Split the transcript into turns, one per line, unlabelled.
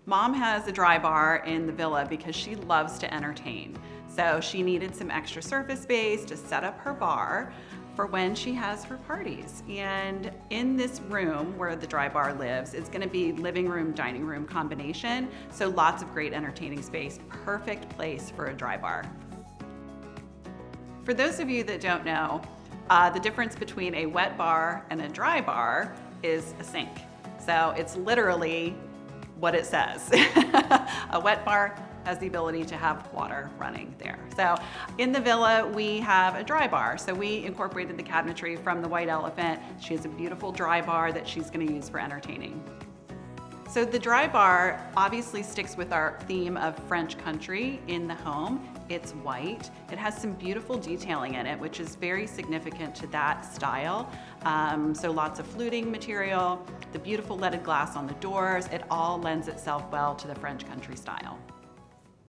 Mom has a dry bar in the villa because she loves to entertain. So she needed some extra surface space to set up her bar for when she has her parties. And in this room where the dry bar lives, it's gonna be living room, dining room combination. So lots of great entertaining space, perfect place for a dry bar. For those of you that don't know, the difference between a wet bar and a dry bar is a sink. So it's literally what it says. A wet bar has the ability to have water running there. So in the villa, we have a dry bar. So we incorporated the cabinetry from the White Elephant. She has a beautiful dry bar that she's gonna use for entertaining. So the dry bar obviously sticks with our theme of French country in the home. It's white. It has some beautiful detailing in it, which is very significant to that style. So lots of fluting material, the beautiful leaded glass on the doors, it all lends itself well to the French country style.